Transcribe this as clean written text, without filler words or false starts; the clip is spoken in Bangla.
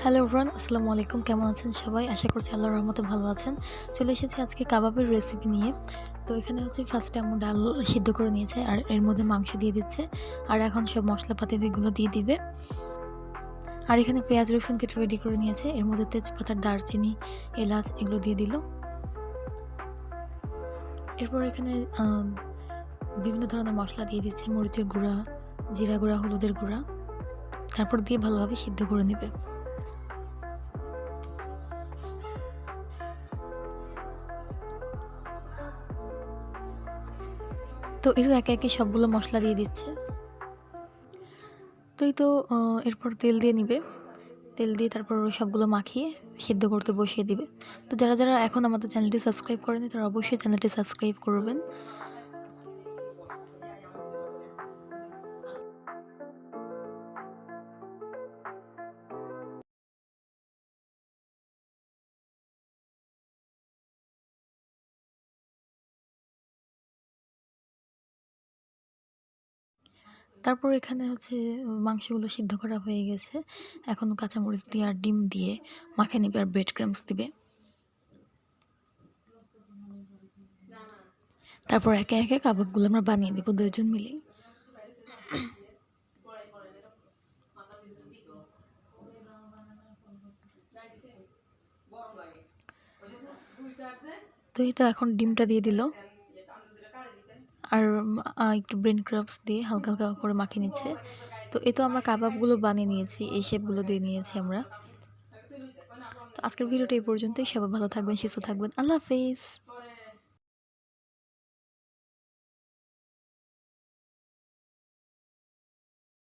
হ্যালো এভরিওয়ান, আসসালামু আলাইকুম। কেমন আছেন সবাই? আশা করছি আল্লাহর রহমতে ভালো আছেন। চলে এসেছি আজকে কাবাবের রেসিপি নিয়ে। তো এখানে হচ্ছে ফার্স্টে আম্মু ডাল সিদ্ধ করে নিয়েছে আর এর মধ্যে মাংস দিয়ে দিচ্ছে। আর এখন সব মশলাপাতি এগুলো দিয়ে দিবে। আর এখানে পেঁয়াজ রসুন কেটে রেডি করে নিয়েছে। এর মধ্যে তেজপাতা, দারচিনি, এলাচ এগুলো দিয়ে দিল। এরপর এখানে বিভিন্ন ধরনের মশলা দিয়ে দিচ্ছে, মরিচের গুঁড়া, জিরা গুঁড়া, হলুদের গুঁড়া। তারপর দিয়ে ভালোভাবে সিদ্ধ করে নেবে। তো এই তো একে একে সবগুলো মশলা দিয়ে দিচ্ছে। তো এই তো এরপর তেল দিয়ে নিবে। তেল দিয়ে তারপর ওই সবগুলো মাখিয়ে সিদ্ধ করতে বসিয়ে দিবে। তো যারা যারা এখন আমাদের চ্যানেলটি সাবস্ক্রাইব করেনি তারা অবশ্যই চ্যানেলটি সাবস্ক্রাইব করবেন। তারপর এখানে হচ্ছে মাংসগুলো সিদ্ধ করা হয়ে গেছে। এখন কাঁচামরিচ দিয়ে আর ডিম দিয়ে মাখিয়ে নেবে আর ব্রেড ক্রাম্বস দিবে। তারপর একে একে কাবাবগুলো আমরা বানিয়ে নেব দুইজন মিলে। তো এই তো এখন ডিমটা দিয়ে দিল আর একটু ব্রেড ক্রাম্বস দিয়ে হালকা হালকা করে মাখিয়ে নিচ্ছে। তো এই তো আমরা কাবাবগুলো বানিয়ে নিয়েছি, এই শেপগুলো দিয়ে নিয়েছি আমরা। তো আজকের ভিডিওটা এই পর্যন্তই। সবাই ভালো থাকবেন, সুস্থ থাকবেন। আল্লাহ হাফেজ।